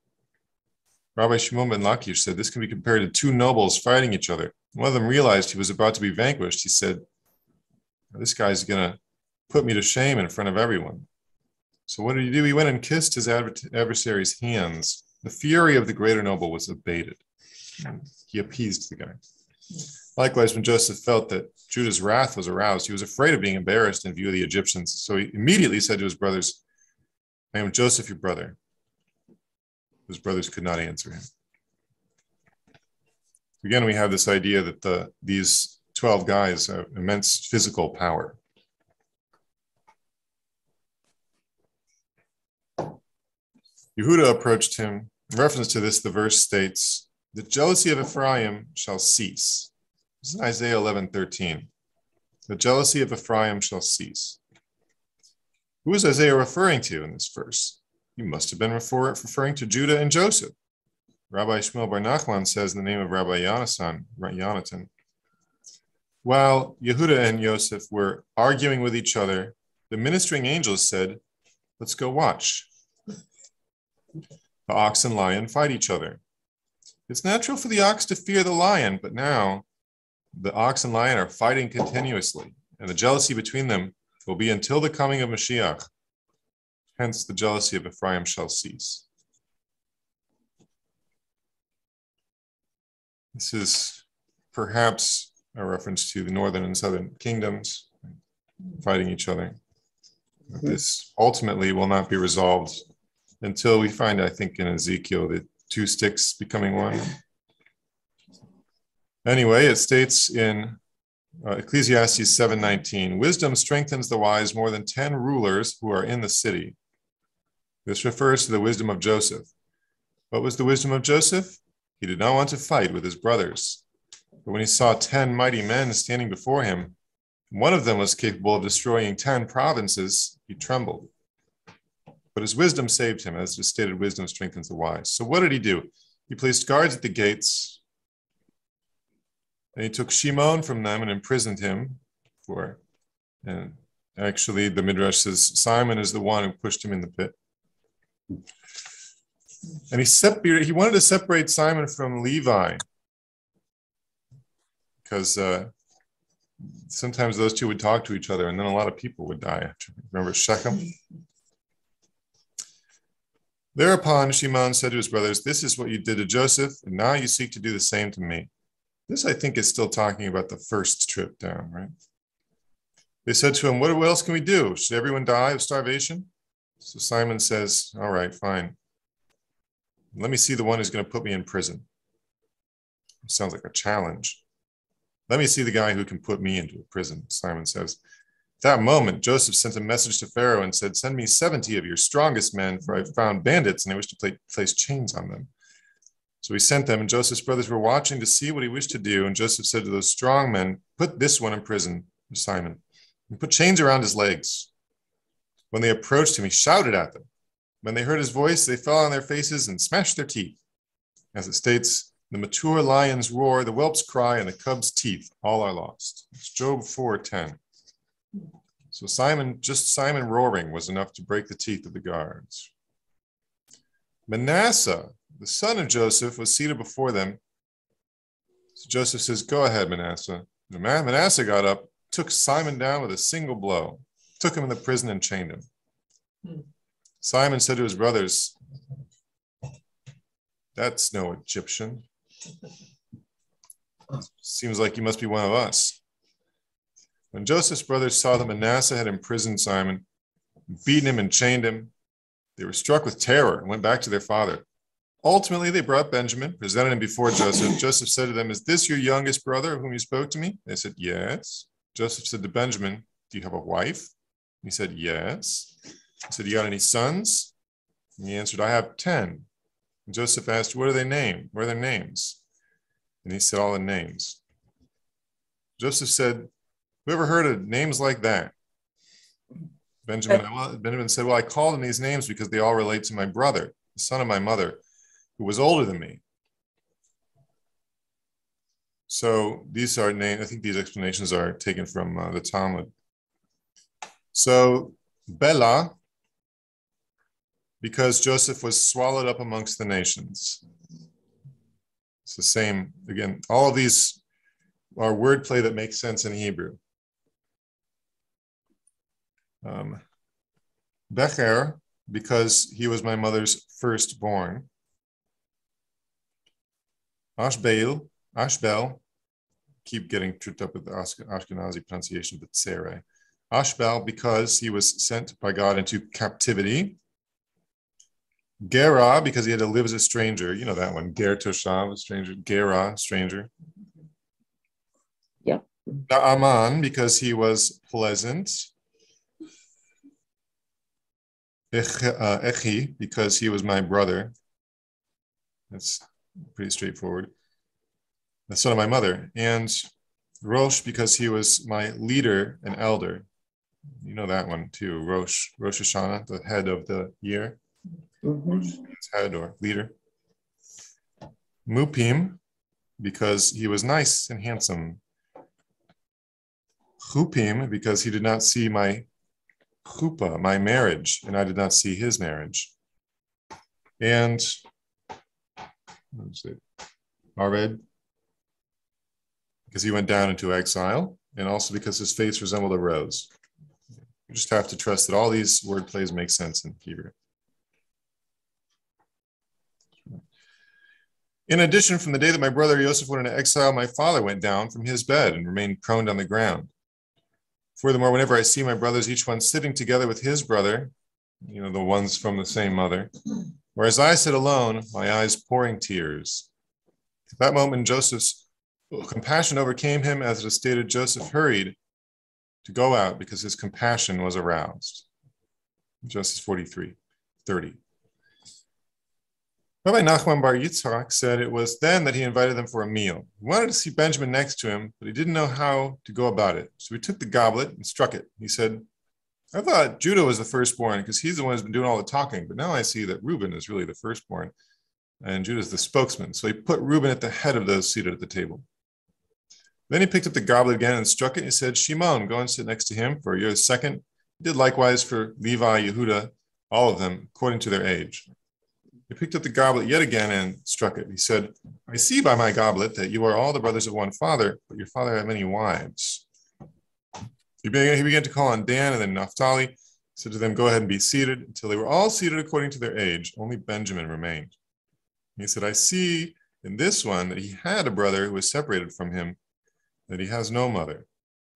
Rabbi Shimon ben Lakish said, this can be compared to 2 nobles fighting each other. One of them realized he was about to be vanquished. He said, this guy's going to put me to shame in front of everyone. So what did he do? He went and kissed his adversary's hands. The fury of the greater noble was abated. He appeased the guy. Likewise, when Joseph felt that Judah's wrath was aroused, he was afraid of being embarrassed in view of the Egyptians. So he immediately said to his brothers, I am Joseph, your brother. His brothers could not answer him. Again, we have this idea that these 12 guys have immense physical power. Yehuda approached him. In reference to this, the verse states, the jealousy of Ephraim shall cease. This is Isaiah 11:13. The jealousy of Ephraim shall cease. Who is Isaiah referring to in this verse? He must have been referring to Judah and Joseph. Rabbi Shmuel bar Nachman says in the name of Rabbi Yonatan, while Yehuda and Yosef were arguing with each other, the ministering angels said, let's go watch. The ox and lion fight each other. It's natural for the ox to fear the lion, but now the ox and lion are fighting continuously, and the jealousy between them will be until the coming of Mashiach. Hence, the jealousy of Ephraim shall cease. This is perhaps a reference to the northern and southern kingdoms fighting each other. This ultimately will not be resolved until we find, I think, in Ezekiel, the two sticks becoming one. Anyway, it states in Ecclesiastes 7:19, wisdom strengthens the wise more than 10 rulers who are in the city. This refers to the wisdom of Joseph. What was the wisdom of Joseph? He did not want to fight with his brothers. But when he saw 10 mighty men standing before him, one of them was capable of destroying 10 provinces, he trembled. But his wisdom saved him, as it is stated, wisdom strengthens the wise. So what did he do? He placed guards at the gates, and he took Shimon from them and imprisoned him and actually the Midrash says Simon is the one who pushed him in the pit. And he wanted to separate Simon from Levi because sometimes those two would talk to each other and then a lot of people would die after. Remember Shechem? Thereupon Shimon said to his brothers, this is what you did to Joseph, and now you seek to do the same to me. This, I think, is still talking about the first trip down, right? They said to him, what else can we do? Should everyone die of starvation? So Simon says, all right, fine. Let me see the one who's going to put me in prison. It sounds like a challenge. Let me see the guy who can put me into a prison, Simon says. At that moment, Joseph sent a message to Pharaoh and said, send me 70 of your strongest men, for I've found bandits and I wish to place chains on them. So he sent them, and Joseph's brothers were watching to see what he wished to do. And Joseph said to those strong men, put this one in prison, Simon, and put chains around his legs. When they approached him, he shouted at them. When they heard his voice, they fell on their faces and smashed their teeth. As it states, the mature lions roar, the whelps cry, and the cubs' teeth, all are lost. It's Job 4:10. So Simon roaring was enough to break the teeth of the guards. Manasseh, the son of Joseph, was seated before them. So Joseph says, go ahead, Manasseh. Manasseh got up, took Simon down with a single blow, took him in the prison and chained him. Simon said to his brothers, that's no Egyptian. Seems like he must be one of us. When Joseph's brothers saw that Manasseh had imprisoned Simon, beaten him and chained him, they were struck with terror and went back to their father. Ultimately, they brought Benjamin, presented him before Joseph. Joseph said to them, is this your youngest brother of whom you spoke to me? They said, yes. Joseph said to Benjamin, do you have a wife? He said, yes. He said, you got any sons? And he answered, I have 10. And Joseph asked, what are their names? And he said, all the names. Joseph said, who ever heard of names like that? Benjamin said, well, I called them these names because they all relate to my brother, the son of my mother, who was older than me. So these are names. I think these explanations are taken from the Talmud. So Bela, because Joseph was swallowed up amongst the nations. It's the same, again, all of these are wordplay that makes sense in Hebrew. Becher, because he was my mother's firstborn. Ashbel, keep getting tripped up with the Ashkenazi pronunciation, but Sarah. Ashbel, because he was sent by God into captivity. Gera, because he had to live as a stranger. You know that one. Ger Toshav, a stranger. Gera, stranger. Yep. Naaman, because he was pleasant. Echi, because he was my brother. That's pretty straightforward. The son of my mother. And Rosh, because he was my leader and elder. You know that one too. Rosh Hashanah, the head of the year. It's head or leader. Mupim, because he was nice and handsome. Chupim, because he did not see my chuppah, my marriage, and I did not see his marriage. And Ared, because he went down into exile, and also because his face resembled a rose. You just have to trust that all these word plays make sense in Hebrew. In addition, from the day that my brother Joseph went into exile, my father went down from his bed and remained prone on the ground. Furthermore, whenever I see my brothers, each one sitting together with his brother, the ones from the same mother, whereas I sit alone, my eyes pouring tears. At that moment, Joseph's compassion overcame him. As it is stated, Joseph hurried to go out because his compassion was aroused. Genesis 43:30. Rabbi Nachman Bar Yitzhak said it was then that he invited them for a meal. He wanted to see Benjamin next to him, but he didn't know how to go about it. So he took the goblet and struck it. He said, I thought Judah was the firstborn because he's the one who's been doing all the talking, but now I see that Reuben is really the firstborn and Judah is the spokesman. So he put Reuben at the head of those seated at the table. Then he picked up the goblet again and struck it. He said, Shimon, go and sit next to him, for you're the second. He did likewise for Levi, Yehuda, all of them, according to their age. He picked up the goblet yet again and struck it. He said, I see by my goblet that you are all the brothers of one father, but your father had many wives. He began to call on Dan and then Naphtali. He said to them, go ahead and be seated. Until they were all seated according to their age, only Benjamin remained. He said, I see in this one that he had a brother who was separated from him, that he has no mother.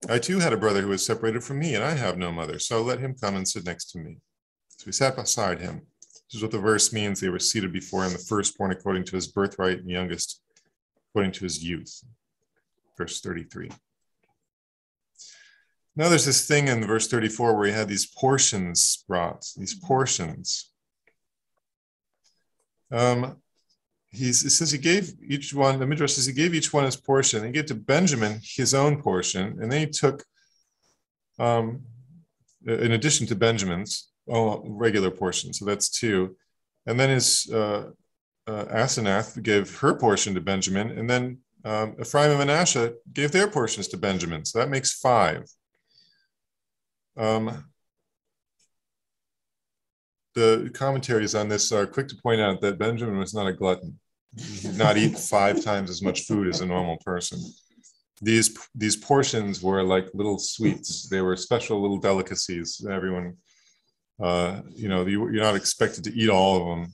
I too had a brother who was separated from me, and I have no mother. So let him come and sit next to me. So he sat beside him. This is what the verse means. They were seated before him, the firstborn according to his birthright, and the youngest according to his youth. Verse 33. Now there's this thing in verse 34 where he had these portions brought, these portions. It says he gave each one, the Midrash says he gave each one his portion. He gave to Benjamin his own portion, and then he took, in addition to Benjamin's, regular portion, so that's two. And then his Asenath gave her portion to Benjamin, and then Ephraim and Manasseh gave their portions to Benjamin, so that makes 5. The commentaries on this are quick to point out that Benjamin was not a glutton. He did not eat 5 times as much food as a normal person. These portions were like little sweets. They were special little delicacies. Everyone, you're not expected to eat all of them.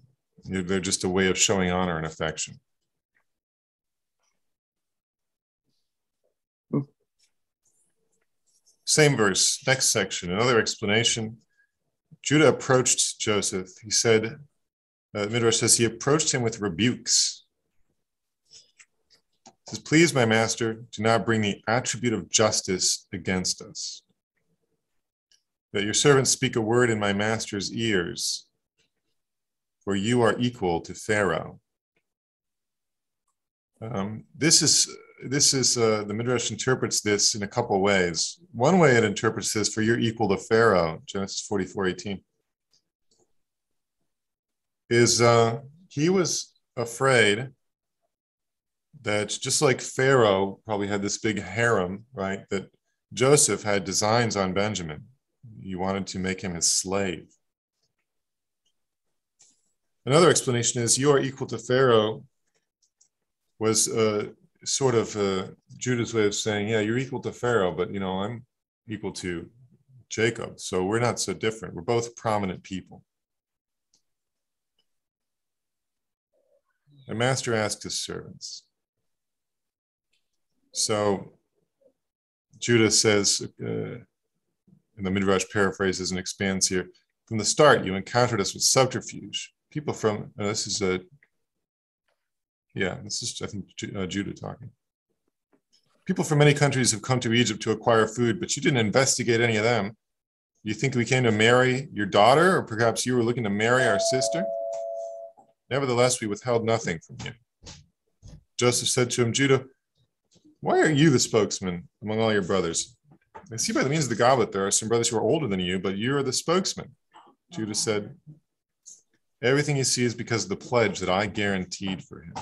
They're just a way of showing honor and affection. Same verse, next section, another explanation. Judah approached Joseph. He said, Midrash says, he approached him with rebukes. He says, please, my master, do not bring the attribute of justice against us. That your servants speak a word in my master's ears, for you are equal to Pharaoh. This is the Midrash interprets this in a couple ways. One way it interprets this, for you're equal to Pharaoh, Genesis 44:18, is he was afraid that just like Pharaoh probably had this big harem, right, that Joseph had designs on Benjamin. He wanted to make him his slave. Another explanation is you are equal to Pharaoh was sort of Judah's way of saying, yeah, you're equal to Pharaoh, but, I'm equal to Jacob. So we're not so different. We're both prominent people. The master asked his servants. So Judah says, and the Midrash paraphrases and expands here, from the start, you encountered us with subterfuge. People from, this is, I think, Judah talking. People from many countries have come to Egypt to acquire food, but you didn't investigate any of them. You think we came to marry your daughter, or perhaps you were looking to marry our sister? Nevertheless, we withheld nothing from you. Joseph said to him, Judah, why are you the spokesman among all your brothers? I see by the means of the goblet there are some brothers who are older than you, but you are the spokesman. Judah said, everything you see is because of the pledge that I guaranteed for him.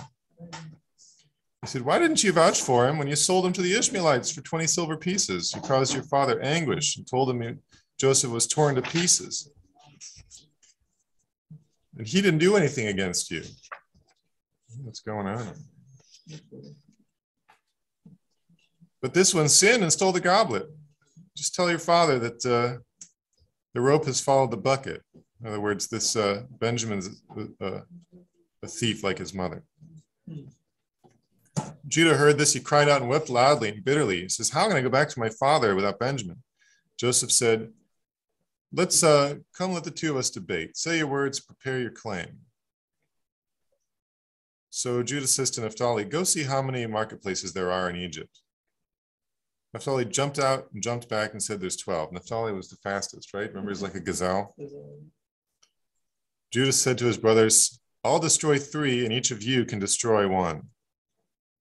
He said, why didn't you vouch for him when you sold him to the Ishmaelites for 20 silver pieces? You caused your father anguish and told him Joseph was torn to pieces. And he didn't do anything against you. What's going on? But this one sinned and stole the goblet. Just tell your father that the rope has followed the bucket. In other words, this Benjamin's a thief like his mother. Judah heard this. He cried out and wept loudly and bitterly. He says, how can I go back to my father without Benjamin? Joseph said, let's come, let the two of us debate. Say your words, prepare your claim. So Judah says to Naphtali, go see how many marketplaces there are in Egypt. Naphtali jumped out and jumped back and said there's 12. Naphtali was the fastest, right? Remember, he's like a gazelle. Judah said to his brothers, I'll destroy 3 and each of you can destroy 1,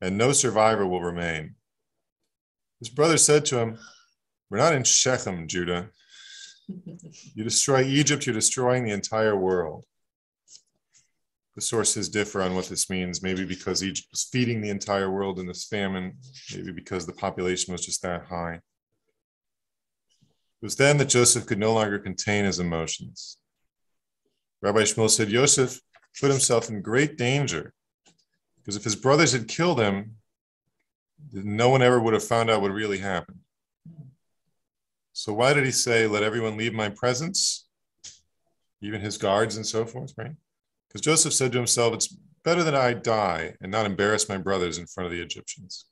and no survivor will remain. His brother said to him, we're not in Shechem, Judah. You destroy Egypt, you're destroying the entire world. The sources differ on what this means, maybe because Egypt was feeding the entire world in this famine, maybe because the population was just that high. It was then that Joseph could no longer contain his emotions. Rabbi Shmuel said, Joseph put himself in great danger, because if his brothers had killed him, no one ever would have found out what really happened. So why did he say, let everyone leave my presence, even his guards and so forth, right? Because Joseph said to himself, it's better that I die and not embarrass my brothers in front of the Egyptians.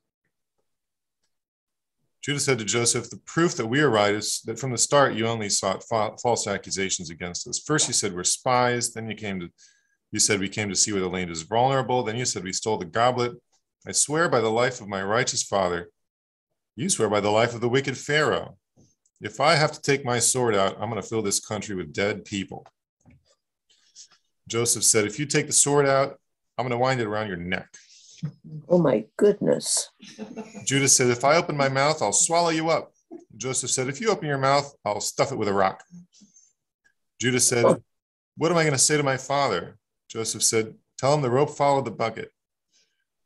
Judah said to Joseph, the proof that we are right is that from the start you only sought false accusations against us. First you said we're spies, then you said we came to see where the land is vulnerable, then you said we stole the goblet. I swear by the life of my righteous father, you swear by the life of the wicked Pharaoh. If I have to take my sword out, I'm going to fill this country with dead people. Joseph said, if you take the sword out, I'm going to wind it around your neck. Oh my goodness. Judah said, if I open my mouth, I'll swallow you up. Joseph said, if you open your mouth, I'll stuff it with a rock. Judah said, what am I going to say to my father? Joseph said, tell him the rope followed the bucket.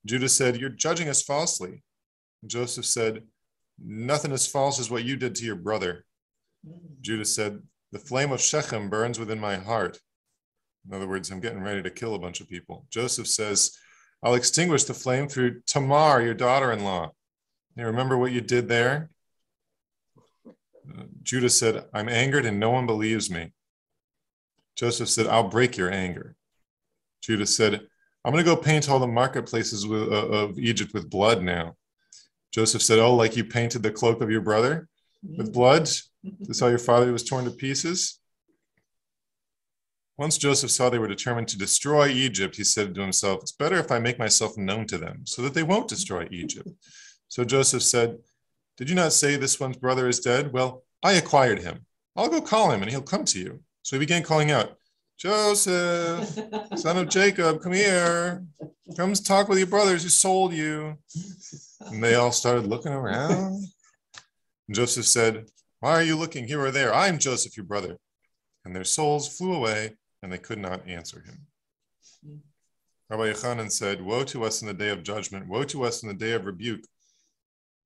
Judah said, you're judging us falsely. Joseph said, nothing as false as what you did to your brother. Judah said, the flame of Shechem burns within my heart. In other words, I'm getting ready to kill a bunch of people. Joseph says, I'll extinguish the flame through Tamar, your daughter-in-law. You remember what you did there? Judah said, I'm angered and no one believes me. Joseph said, I'll break your anger. Judah said, I'm going to go paint all the marketplaces of Egypt with blood now. Joseph said, oh, like you painted the cloak of your brother with blood? That's how your father was torn to pieces? Once Joseph saw they were determined to destroy Egypt, he said to himself, it's better if I make myself known to them so that they won't destroy Egypt. So Joseph said, did you not say this one's brother is dead? Well, I acquired him. I'll go call him and he'll come to you. So he began calling out, Joseph, son of Jacob, come here. Come talk with your brothers who sold you. And they all started looking around. And Joseph said, why are you looking here or there? I'm Joseph, your brother. And their souls flew away, and they could not answer him. Rabbi Yochanan said, woe to us in the day of judgment, woe to us in the day of rebuke.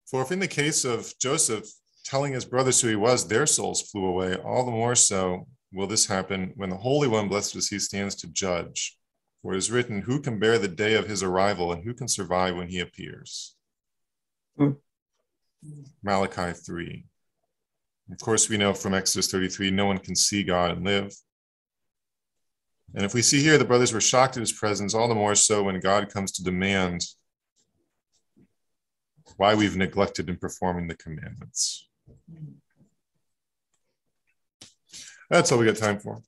For if in the case of Joseph telling his brothers who he was, their souls flew away, all the more so will this happen when the Holy One, blessed is he, stands to judge. For it is written, who can bear the day of his arrival, and who can survive when he appears? Malachi 3. Of course, we know from Exodus 33, no one can see God and live. And if we see here the brothers were shocked at his presence, all the more so when God comes to demand why we've neglected in performing the commandments. That's all we got time for.